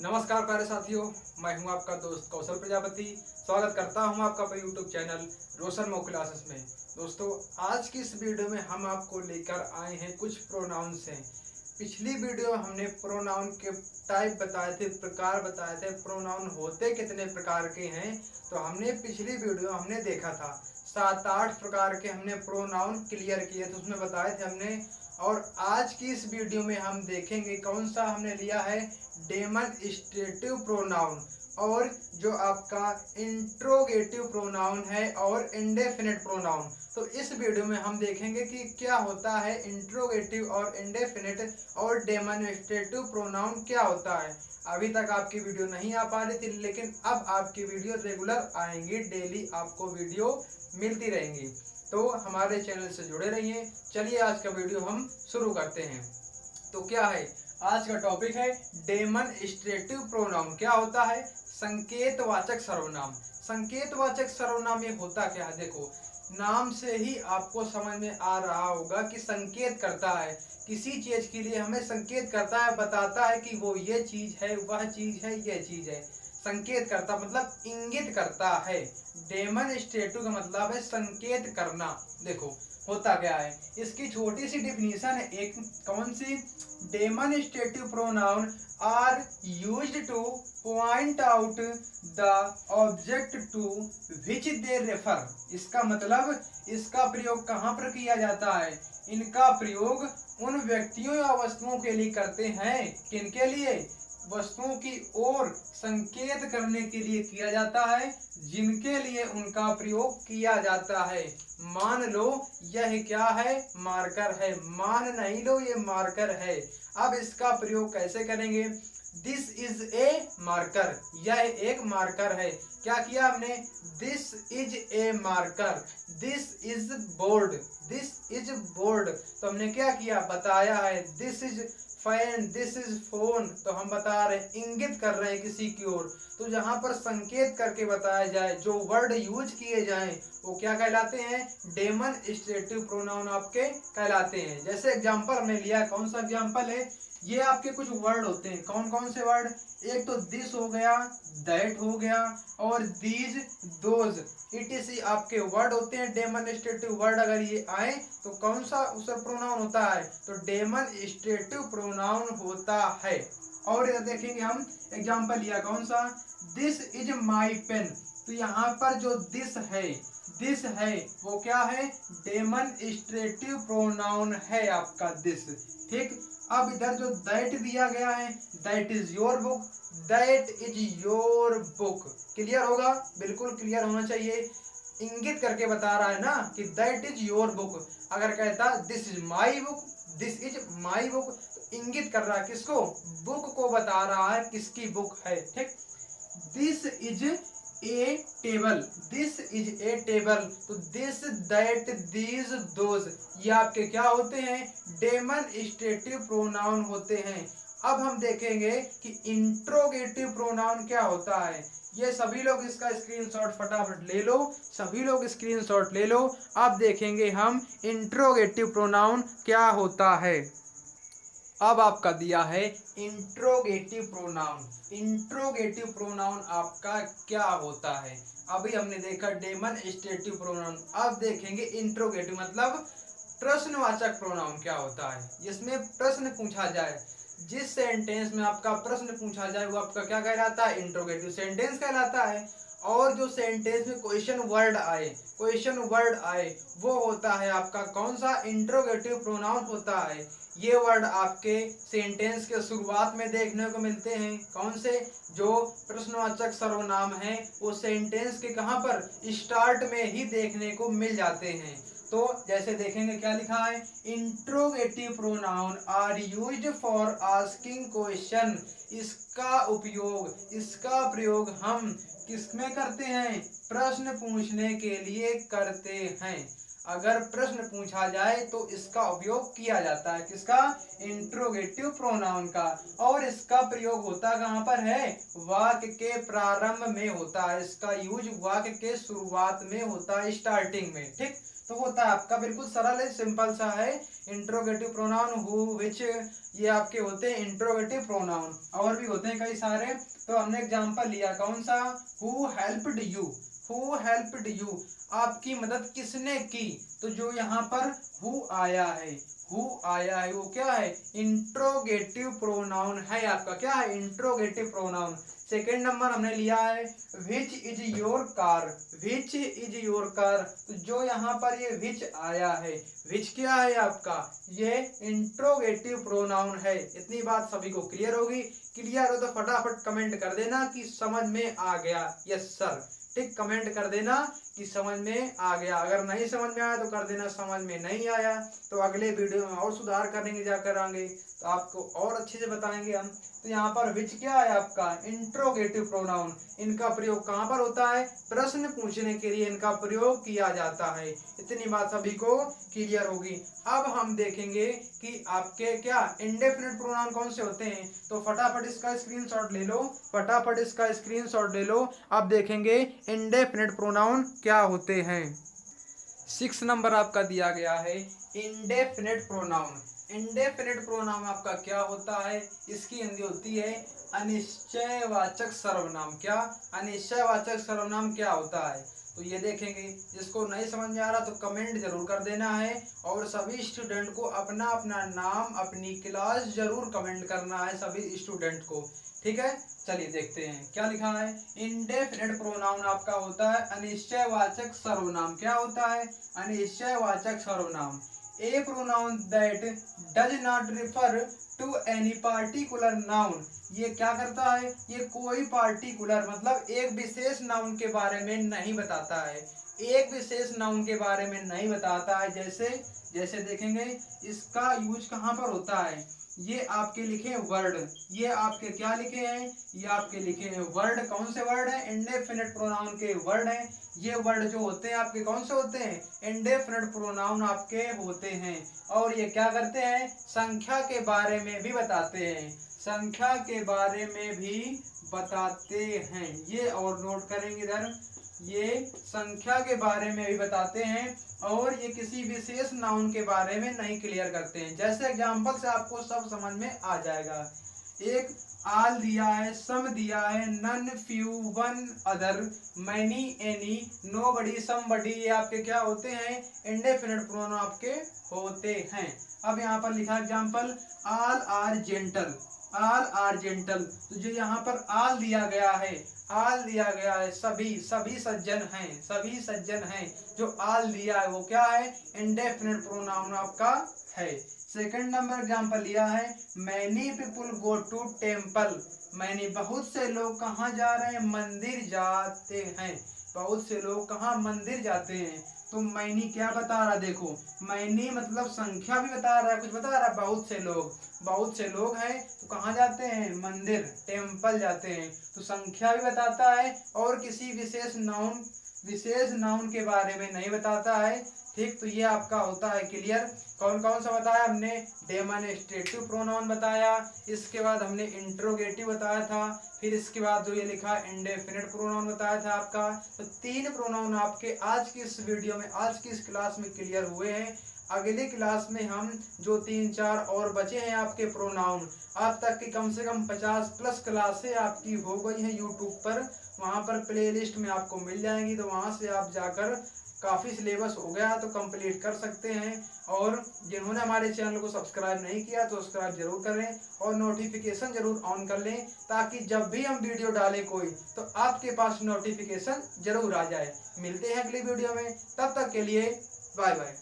नमस्कार प्यारे साथियों, मैं हूं आपका दोस्त कौशल प्रजापति। स्वागत करता हूं आपका अपने यूट्यूब चैनल रोशन मो क्लासेस में। दोस्तों, आज की इस वीडियो में हम आपको लेकर आए हैं कुछ प्रोनाउंस हैं। पिछली वीडियो में हमने प्रोनाउन के टाइप बताए थे, प्रकार बताए थे, प्रोनाउन होते कितने प्रकार के हैं। तो हमने पिछली वीडियो हमने देखा था 7-8 प्रकार के हमने प्रोनाउन क्लियर किए थे, उसमें बताए थे हमने। और आज की इस वीडियो में हम देखेंगे कौन सा हमने लिया है, डेमोन्स्ट्रेटिव प्रोनाउन, और जो आपका इंट्रोगेटिव प्रोनाउन है और इंडेफिनिट प्रोनाउन। तो इस वीडियो में हम देखेंगे कि क्या होता है इंट्रोगेटिव और इंडेफिनिट, और डेमोन्स्ट्रेटिव प्रोनाउन क्या होता है। अभी तक आपकी वीडियो नहीं आ पा रही थी, लेकिन अब आपकी वीडियो रेगुलर आएंगी, डेली आपको वीडियो मिलती रहेंगी। तो हमारे चैनल से जुड़े रहिए। चलिए आज का वीडियो हम शुरू करते हैं। तो क्या है आज का टॉपिक है डेमोन्स्ट्रेटिव प्रोनाउन। क्या होता है? संकेतवाचक सर्वनाम। संकेतवाचक सर्वनाम ये होता क्या है? देखो, नाम से ही आपको समझ में आ रहा होगा कि संकेत करता है, किसी चीज के लिए हमें संकेत करता है, बताता है कि वो ये चीज है, वह चीज है, ये चीज है। संकेत करता मतलब इंगित करता है। डेमोन्स्ट्रेटिव का मतलब है संकेत करना। देखो होता क्या है, इसकी छोटी सी डिफिनीशन है एक, कौन सी? Demonstrative pronoun are used to point out the object to which they refer. इसका मतलब, इसका प्रयोग कहाँ पर किया जाता है? इनका प्रयोग उन व्यक्तियों या वस्तुओं के लिए करते हैं, किनके लिए? वस्तुओं की ओर संकेत करने के लिए किया जाता है, जिनके लिए उनका प्रयोग किया जाता है। मान लो यह क्या है? मार्कर है। मान नहीं लो, ये मार्कर है। अब इसका प्रयोग कैसे करेंगे? This is a marker. यह एक मार्कर है। क्या किया हमने? This is a marker. This is board. This is board. तो हमने क्या किया? बताया है। This is fan, this is phone. तो हम बता रहे हैं, इंगित कर रहे हैं किसी की ओर। तो जहां पर संकेत करके बताया जाए, जो वर्ड यूज किए जाएं, वो क्या कहलाते हैं? डेमोन्स्ट्रेटिव प्रोनाउन आपके कहलाते हैं। जैसे एग्जांपल हमने लिया, कौन सा एग्जांपल है? ये आपके कुछ वर्ड होते हैं। कौन कौन से वर्ड? एक तो दिस हो गया, दैट हो गया, और दीज, दोज, इट इज आपके वर्ड होते हैं। डेमोन्स्ट्रेटिव वर्ड अगर ये आए तो कौन सा उसका प्रोनाउन होता है? तो डेमोन्स्ट्रेटिव प्रोनाउन होता है। और इधर देखेंगे हम, एग्जांपल लिया कौन सा? This is my pen. तो यहाँ पर जो दिस है वो क्या है? डेमोन्स्ट्रेटिव प्रोनाउन है आपका दिस। ठीक। अब इधर जो दैट दिया गया है, that is your book. That is your book. Clear होगा? बिल्कुल क्लियर होना चाहिए। इंगित करके बता रहा है ना कि दैट इज योर बुक। अगर कहता this is my book, this is my book, तो इंगित कर रहा है किसको? बुक को बता रहा है किसकी बुक है। ठीक। This is a table. This is a table. तो दिस, दैट, दीज, दोज, ये आपके क्या होते हैं? डेमोन्स्ट्रेटिव प्रोनाउन होते हैं। अब हम देखेंगे कि इंट्रोगेटिव प्रोनाउन क्या होता है। ये सभी लोग इसका स्क्रीनशॉट फटाफट ले लो, सभी लोग स्क्रीनशॉट ले लो। अब देखेंगे हम इंट्रोगेटिव प्रोनाउन क्या होता है। अब आपका दिया है इंट्रोगेटिव प्रोनाउन। इंट्रोगेटिव प्रोनाउन आपका क्या होता है? अभी हमने देखा डेमोन्स्ट्रेटिव प्रोनाउन, अब देखेंगे इंट्रोगेटिव मतलब प्रश्नवाचक प्रोनाउन क्या होता है। जिसमें प्रश्न पूछा जाए, जिस सेंटेंस में आपका प्रश्न पूछा जाए, वो आपका क्या कहलाता है? इंट्रोगेटिव सेंटेंस कहलाता है। और जो सेंटेंस में क्वेश्चन वर्ड आए, वो होता है आपका कौन सा? इंट्रोगेटिव प्रोनाउन होता है। ये वर्ड आपके सेंटेंस के शुरुआत में देखने को मिलते हैं। कौन से? जो प्रश्नवाचक सर्वनाम है, वो सेंटेंस के कहां पर? स्टार्ट में ही देखने को मिल जाते हैं। तो जैसे देखेंगे क्या लिखा है? Interrogative pronoun are used for asking question. इसका प्रयोग हम किसमें करते हैं? प्रश्न पूछने के लिए करते हैं। अगर प्रश्न पूछा जाए तो इसका उपयोग किया जाता है। किसका? इंट्रोगेटिव प्रोनाउन का। और इसका प्रयोग होता कहाँ पर है? वाक्य के प्रारंभ में होता है। इसका यूज वाक्य के शुरुआत में होता है, स्टार्टिंग में। ठीक, तो होता है आपका बिल्कुल सरल है, सिंपल सा है। इंट्रोगेटिव प्रोनाउन हु, विच, ये आपके होते हैं इंट्रोगेटिव प्रोनाउन। और भी होते हैं कई सारे। तो हमने एग्जांपल लिया कौन सा? Who helped you. Who helped you, आपकी मदद किसने की? तो जो यहाँ पर हु आया है, हु आया है, वो क्या है? इंट्रोगेटिव प्रोनाउन है आपका। क्या है? Interrogative pronoun. सेकेंड नंबर हमने लिया है which is your car. Which is your car, तो जो यहाँ पर ये विच आया है, विच क्या है आपका? ये इंट्रोगेटिव प्रोनाउन है। इतनी बात सभी को क्लियर होगी। क्लियर हो तो फटाफट कमेंट कर देना कि समझ में आ गया। Yes sir. ठीक, कमेंट कर देना कि समझ में आ गया। अगर नहीं समझ में आया तो कर देना समझ में नहीं आया। तो अगले वीडियो में और सुधार करेंगे, जा करांगे तो आपको और अच्छे से बताएंगे हम। तो यहाँ पर विच क्या है आपका? Interrogative pronoun. इनका प्रयोग कहाँ पर होता है? प्रश्न पूछने के लिए इनका प्रयोग किया जाता है। इतनी बात सभी को क्लियर होगी। अब हम देखेंगे कि आपके क्या इंडेफिनिट प्रोनाउन कौन से होते हैं। तो फटाफट इसका स्क्रीनशॉट ले लो, फटाफट इसका स्क्रीनशॉट ले लो। अब देखेंगे इंडेफिनिट प्रोनाउन क्या होते हैं। 6 नंबर आपका दिया गया है इंडेफिनिट प्रोनाउन। इंडेफिनिट प्रोनाउन आपका क्या होता है? इसकी हिंदी होती है अनिश्चयवाचक सर्वनाम। क्या? अनिश्चयवाचक सर्वनाम क्या होता है? तो ये देखेंगे। जिसको नहीं समझ में आ रहा तो कमेंट जरूर कर देना है। और सभी स्टूडेंट को अपना अपना नाम, अपनी क्लास जरूर कमेंट करना है सभी स्टूडेंट को। ठीक है, चलिए देखते हैं क्या लिखा है। इंडेफिनिट प्रोनाउन आपका होता है अनिश्चयवाचक सर्वनाम। क्या होता है? अनिश्चयवाचक सर्वनाम। A pronoun that does not refer to any particular noun. ये क्या करता है? ये कोई पार्टिकुलर मतलब एक विशेष नाउन के बारे में नहीं बताता है। एक विशेष नाउन के बारे में नहीं बताता है। जैसे देखेंगे इसका यूज कहाँ पर होता है। ये आपके लिखे वर्ड, ये आपके क्या लिखे हैं? ये आपके लिखे हैं वर्ड। कौन से वर्ड है? इंडेफिनिट प्रोनाउन के वर्ड हैं। ये वर्ड जो होते हैं आपके कौन से होते हैं? इंडेफिनिट प्रोनाउन आपके होते हैं। और ये क्या करते हैं? संख्या के बारे में भी बताते हैं। संख्या के बारे में भी बताते हैं। ये और नोट करेंगे इधर, ये संख्या के बारे में भी बताते हैं। और ये किसी विशेष नाउन के बारे में नहीं क्लियर करते हैं। जैसे एग्जांपल से आपको सब समझ में आ जाएगा। एक आल दिया है, सम दिया है, none, few, one, other, many, any, nobody, somebody, ये आपके क्या होते हैं? इंडेफिनिट प्रोनाउन आपके होते हैं। अब यहाँ पर लिखा example all are gentle. All are gentle, तो जो यहाँ पर आल दिया गया है, आल दिया गया है, सभी सज्जन हैं, सभी सज्जन हैं। जो आल दिया है वो क्या है? इंडेफिनिट प्रोनाउन आपका है। सेकंड नंबर एग्जांपल लिया है many people go to temple. Many बहुत से लोग कहाँ जा रहे हैं? मंदिर जाते हैं। बहुत से लोग कहाँ? मंदिर जाते हैं। तो मैनी क्या बता रहा? देखो मैनी मतलब संख्या भी बता रहा है, कुछ बता रहा है। बहुत से लोग हैं तो कहाँ जाते हैं? मंदिर, टेम्पल जाते हैं। तो संख्या भी बताता है और किसी विशेष नाउन के बारे में नहीं बताता है। ठीक, तो ये आपका होता है क्लियर। कौन कौन सा बताया हमने? डेमोन्स्ट्रेटिव प्रोनाउन बताया, इसके बाद हमने इंट्रोगेटिव बताया था, फिर इसके बाद जो ये लिखा इंडेफिनिट प्रोनाउन बताया था आपका। तो 3 प्रोनाउन आपके आज की इस वीडियो में, आज की इस क्लास में क्लियर हुए हैं। अगली क्लास में हम जो 3-4 और बचे हैं आपके प्रोनाउन, आज तक की कम से कम 50+ क्लासें आपकी हो गई हैं यूट्यूब पर। वहाँ पर प्लेलिस्ट में आपको मिल जाएंगी, तो वहाँ से आप जाकर काफ़ी सिलेबस हो गया तो कंप्लीट कर सकते हैं। और जिन्होंने हमारे चैनल को सब्सक्राइब नहीं किया तो सब्सक्राइब जरूर करें और नोटिफिकेशन जरूर ऑन कर लें, ताकि जब भी हम वीडियो डालें कोई तो आपके पास नोटिफिकेशन जरूर आ जाए। मिलते हैं अगली वीडियो में, तब तक के लिए बाय बाय।